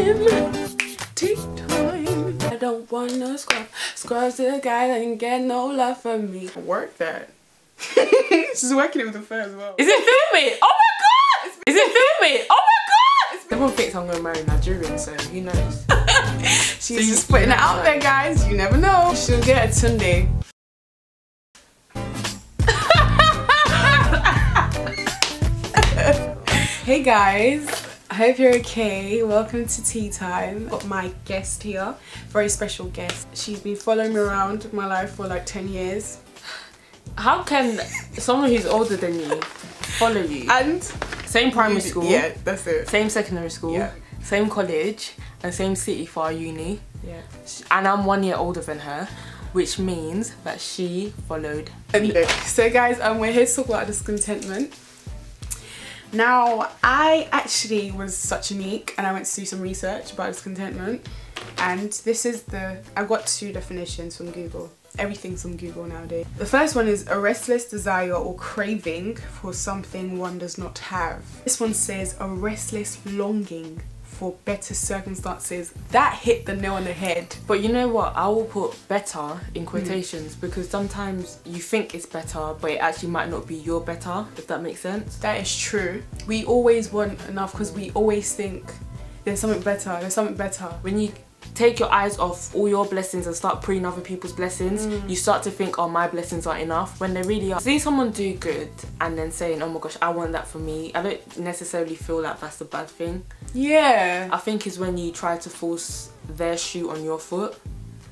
Tea time. I don't want no scrubs to the guy that didn't get no love from me. Work that. She's working it with the fur as well. Is it filming? Oh my god! Is it filming? Oh my god! Everyone thinks I'm gonna marry Nigerian, so who knows? She's just putting it out there, guys. You never know. She'll get it Sunday. Hey guys, I hope you're okay. Welcome to tea time. Got my guest here, very special guest. She's been following me around my life for like 10 years. How can someone who's older than you follow you? And same primary school. Yeah, that's it. Same secondary school. Yeah. Same college and same city for our uni. Yeah. And I'm 1 year older than her, which means that she followed me. So guys, we're here to talk about discontentment. Now, I actually was such a geek and I went to do some research about discontentment, and this is I got 2 definitions from Google. Everything's from Google nowadays. The first one is a restless desire or craving for something one does not have. This one says a restless longing for better circumstances. That hit the nail on the head. But you know what, I will put better in quotations because sometimes you think it's better but it actually might not be your better, if that makes sense. That is true. We always want enough because we always think there's something better, there's something better. When you take your eyes off all your blessings and start preying other people's blessings, you start to think, oh, my blessings aren't enough, when they really are. Seeing someone do good and then saying, oh my gosh, I want that for me, I don't necessarily feel like that's a bad thing. Yeah. I think it's when you try to force their shoe on your foot.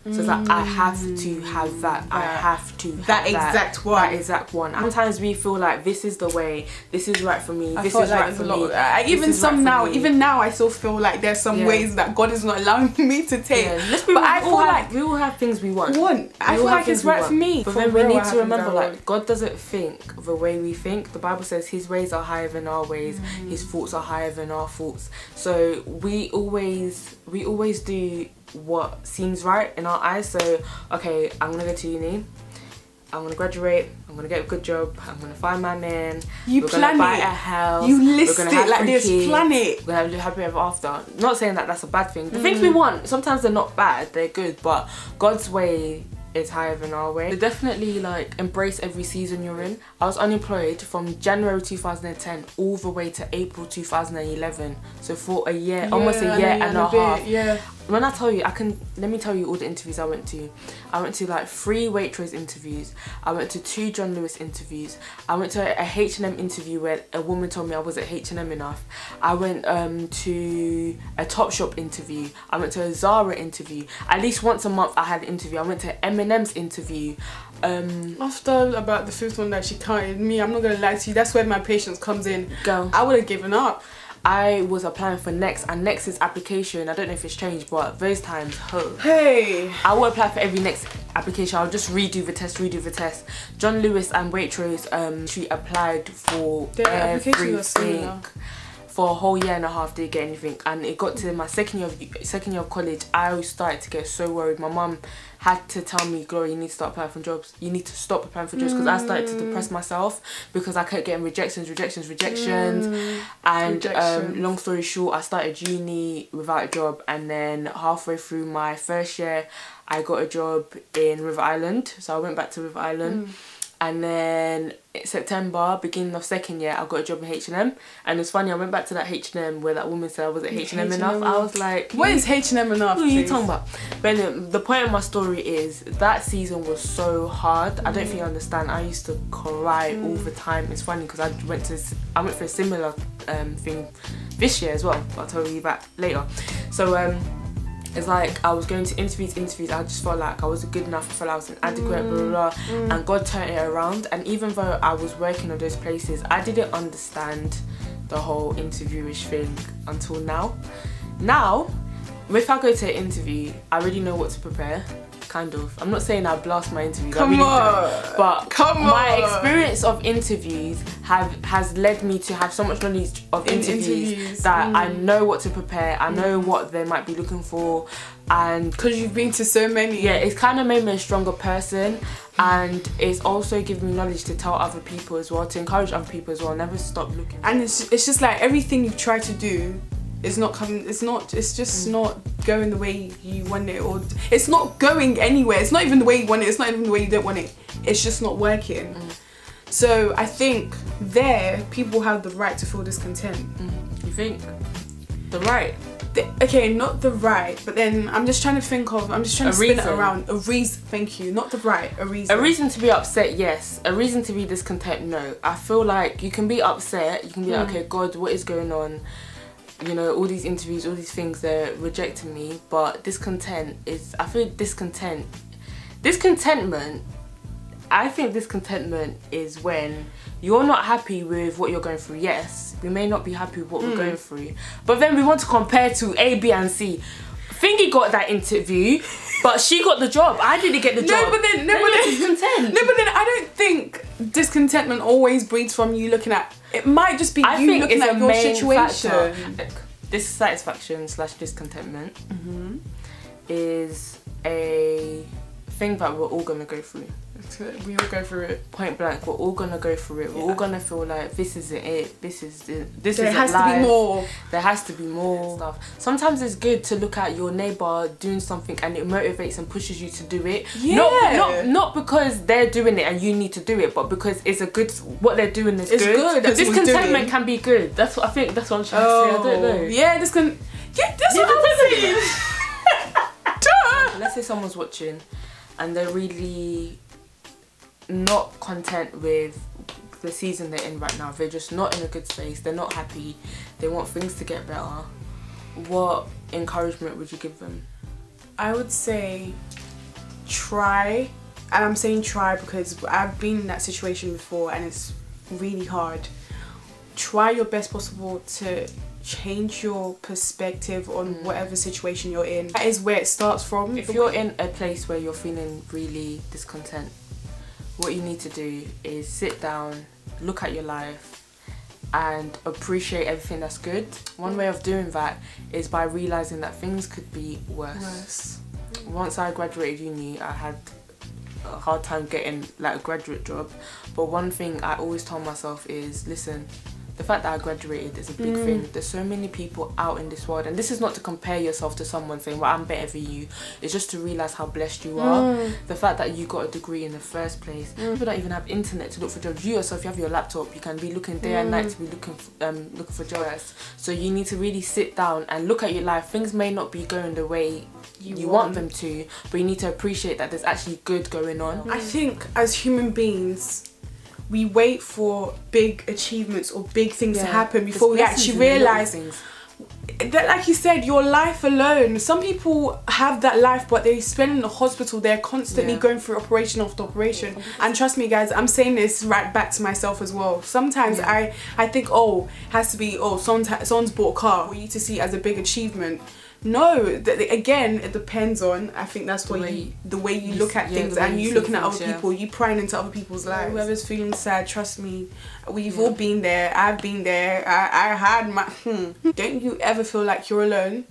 So it's like, I have to have that. I have to have that exact one. That exact one. Sometimes we feel like this is the way, this is right for me, this is right for me. Even now I still feel like there's some ways that God is not allowing me to take. But I feel like we all have things we want. I feel like it's right for me. But then we need to remember, like, God doesn't think the way we think. The Bible says his ways are higher than our ways, his thoughts are higher than our thoughts. So we always do what seems right in our eyes. So okay, I'm gonna go to uni, I'm gonna graduate, I'm gonna get a good job, I'm gonna find my man, we're gonna buy a house, you list it like this, plan it, we're gonna live happy ever after. Not saying that that's a bad thing. The things we want, sometimes they're not bad, they're good, but God's way is higher than our way. So definitely, like, embrace every season you're in. I was unemployed from January 2010 all the way to April 2011, so for a year, almost a year and a half. Yeah. When I tell you, let me tell you all the interviews I went to. I went to like 3 Waitrose interviews, I went to 2 John Lewis interviews, I went to a H&M interview where a woman told me I wasn't H&M enough, I went to a Topshop interview, I went to a Zara interview. At least once a month I had an interview. I went to M&M's interview. After about the 5th one that she counted me, I'm not gonna lie to you, that's where my patience comes in. Go. I would have given up. I was applying for Next, and Next's application, I don't know if it's changed, but those times, hey, I would apply for every Next application. I'll just redo the test. John Lewis and Waitrose, she applied for everything. For a whole year and a half, didn't get anything, and it got to my second year of college. I started to get so worried. My mum had to tell me, Gloria, you need to start applying for jobs. You need to stop applying for jobs, because I started to depress myself because I kept getting rejections. And long story short, I started uni without a job, and then halfway through my first year, I got a job in River Island. So I went back to River Island. And then in September, beginning of second year, I got a job in H&M. And it's funny, I went back to that H&M where that woman said I wasn't H&M enough. I was like, what is H&M enough? Who are you talking about? But anyway, the point of my story is that season was so hard. I don't think you understand. I used to cry all the time. It's funny because I went for a similar thing this year as well. I'll tell you that later. So it's like I was going to interviews, I just felt like I wasn't good enough, I felt like I was inadequate, blah, blah, blah. And God turned it around. And even though I was working on those places, I didn't understand the whole interviewish thing until now. Now, if I go to an interview, I already know what to prepare. Kind of. I'm not saying I blast my interviews, I really don't. But my experience of interviews has led me to have so much knowledge of interviews that I know what to prepare, I know what they might be looking for, and because you've been to so many. Yeah, it's kind of made me a stronger person, and it's also given me knowledge to tell other people as well, to encourage other people as well. Never stop looking. And it's just like everything you try to do, is not coming, it's just not going the way you want it, or it's not going anywhere. It's not even the way you want it, it's not even the way you don't want it. It's just not working. So I think there, people have the right to feel discontent. You think? The right? Okay, not the right, but then I'm just trying to spin it around. A reason, thank you. Not the right, a reason. A reason to be upset, yes. A reason to be discontent, no. I feel like you can be upset, you can be like, okay, God, what is going on? You know, all these interviews, all these things, they're rejecting me. But discontent is, I think discontentment, I think discontentment is when you're not happy with what you're going through. Yes, we may not be happy with what we're going through, but then we want to compare to A, B and C. Thingy got that interview, but she got the job. I didn't get the job. No, but then I don't think discontentment always breeds from you looking at, it might just be you looking at your situation. Dissatisfaction / discontentment is a thing that we're all gonna go through. We all go through it. Point blank, we're all gonna go through it. We're all gonna feel like this isn't it. This is there has to be more. There has to be more stuff. Sometimes it's good to look at your neighbour doing something and it motivates and pushes you to do it. Yeah. Not because they're doing it and you need to do it, but because it's a good, what they're doing is good. Discontentment can be good. That's what I think. That's what I'm trying to say. I don't know. Yeah, that's what I'm saying. Let's say someone's watching and they're really not content with the season they're in right now. They're just not in a good space. They're not happy. They want things to get better. What encouragement would you give them? I would say try, and I'm saying try because I've been in that situation before and it's really hard. Try your best possible to change your perspective on whatever situation you're in. That is where it starts from. If you're in a place where you're feeling really discontent, what you need to do is sit down, look at your life and appreciate everything that's good. One way of doing that is by realising that things could be worse. Once I graduated uni, I had a hard time getting like a graduate job, but one thing I always told myself is, listen, the fact that I graduated is a big thing. There's so many people out in this world, and this is not to compare yourself to someone saying, well, I'm better than you. It's just to realise how blessed you are. The fact that you got a degree in the first place. People don't even have internet to look for jobs. You yourself, you have your laptop, you can be looking day and night to be looking for jobs. So you need to really sit down and look at your life. Things may not be going the way you want them to, but you need to appreciate that there's actually good going on. I think as human beings, we wait for big achievements or big things to happen before we actually realise that, like you said, your life alone. Some people have that life but they spend in the hospital. They're constantly going through operation after operation. And trust me guys, I'm saying this right back to myself as well. Sometimes I think, oh, it has to be, oh, someone's bought a car for you to see it as a big achievement. No, again, it depends on, I think that's what the way you look at things, and you looking at other people, you prying into other people's lives. Whoever's feeling sad, trust me, we've all been there. I've been there. I had my Don't you ever feel like you're alone?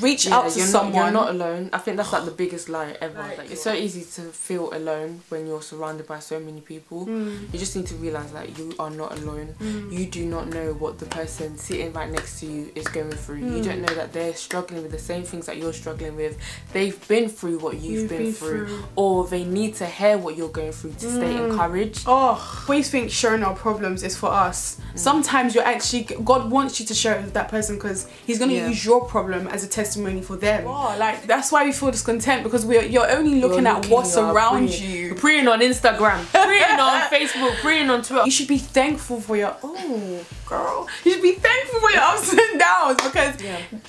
Reach out to someone. You're not alone. I think that's like the biggest lie ever. Like, it's so easy to feel alone when you're surrounded by so many people. You just need to realise that you are not alone. You do not know what the person sitting right next to you is going through. You don't know that they're struggling with the same things that you're struggling with. They've been through what you've been through, or they need to hear what you're going through to stay encouraged. Oh, we think sharing our problems is for us. Sometimes you're actually, God wants you to share it with that person because He's going to use your problem as a testimony for them. Oh, like that's why we feel discontent, because you're only looking at what's around you. You're preying on Instagram, preying on Facebook, preying on Twitter. You should be thankful for your girl. You should be thankful for your ups and downs, because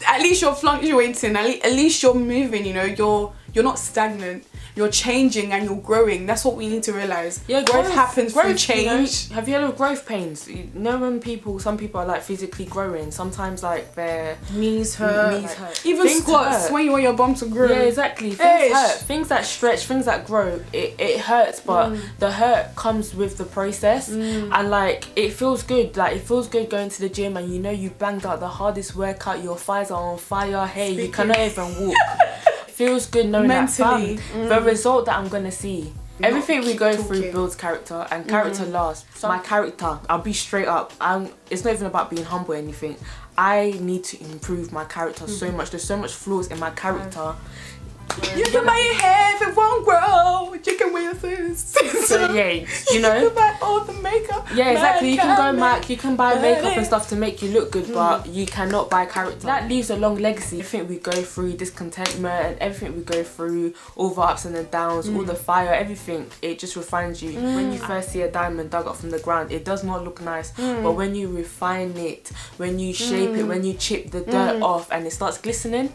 at least you're fluctuating. At least you're moving. You know, you're not stagnant. You're changing and you're growing. That's what we need to realise. Yeah, growth happens through change. You know, have you heard of growth pains? You know, when some people are like physically growing, sometimes like their knees hurt. Even squats, when you want your bum to grow. Yeah, exactly. Things hurt. Things that stretch, things that grow, it hurts, but the hurt comes with the process. And like, it feels good. Like, it feels good going to the gym and you know you banged out the hardest workout, your thighs are on fire, hey, you cannot even walk. Feels good knowing that the result that I'm gonna see Everything we go through builds character, and character lasts. My character, I'll be straight up, it's not even about being humble or anything. I need to improve my character so much. There's so much flaws in my character. You can buy your hair if it won't grow. You can wear this. So yeah, you know. You can buy all the makeup. Yeah, exactly. You can go MAC, you can buy makeup and stuff to make you look good, but you cannot buy character. That leaves a long legacy. Everything we go through, discontentment, and everything we go through, all the ups and the downs, all the fire, everything, it just refines you. When you first see a diamond dug up from the ground, it does not look nice, but when you refine it, when you shape it, when you chip the dirt off and it starts glistening,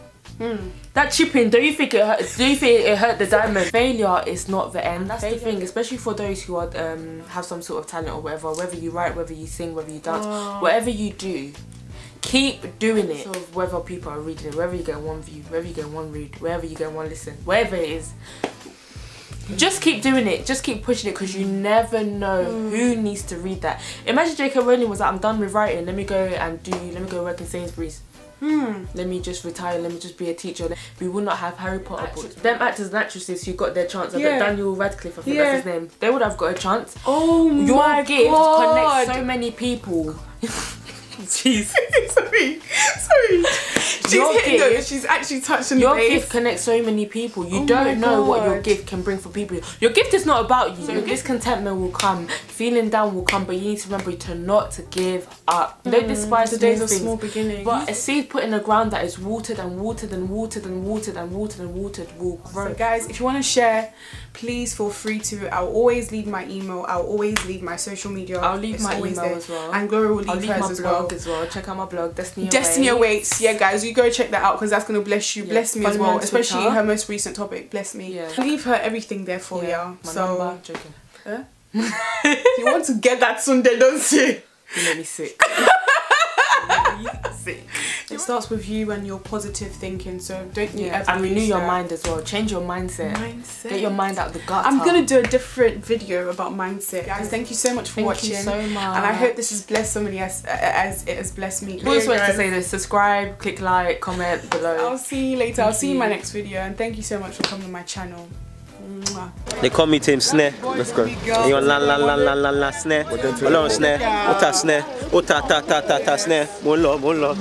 that chipping, do you think it hurt the diamond? Failure is not the end. That's the thing, especially for those who are have some sort of talent or whatever, whether you write, whether you sing, whether you dance, whatever you do, keep doing it. So whether people are reading it, whether you get one view, whether you get one read, wherever you get one listen, whatever it is, just keep doing it, just keep pushing it, because you never know who needs to read that. Imagine J.K. Rowling was like, I'm done with writing, let me go work in Sainsbury's. Let me just retire, let me just be a teacher. We will not have Harry Potter books. Them actors and actresses who got their chance, I bet Daniel Radcliffe, I think that's his name, they would have got a chance. Oh your gift connects so many people. Jeez. sorry. She's actually touching your gift connects so many people. You don't know what your gift can bring for people. Your gift is not about you. So your discontentment will come, feeling down will come, but you need to remember to not give up. Don't despise today's a small beginning. But a seed put in the ground that is watered and watered and watered and watered and watered and watered will grow. So guys, if you want to share, please feel free to. I'll always leave my email. I'll always leave my social media. I'll leave my email as well. And Gloria will leave hers as well. Check out my blog, Destiny Awaits. Yeah guys, you go check that out, because that's going to bless you, bless me as well, especially her most recent topic, bless me. I'll leave her everything there for you. So number, joking. You want to get that Sunday, don't you? You make me sick. It starts with you and your positive thinking, so don't you ever renew your mind as well. Change your mindset. Get your mind out the gutter. I'm gonna do a different video about mindset. Guys, thank you so much for watching. Thank you so much. And I hope this has blessed somebody as it has blessed me. I always wanted to say this: subscribe, click like, comment below. I'll see you later. I'll see you in my next video, and thank you so much for coming to my channel. They call me Team Snare. Let's go. You want la snare? Alone snare. Ota snare. Ota ta snare. Mon lo.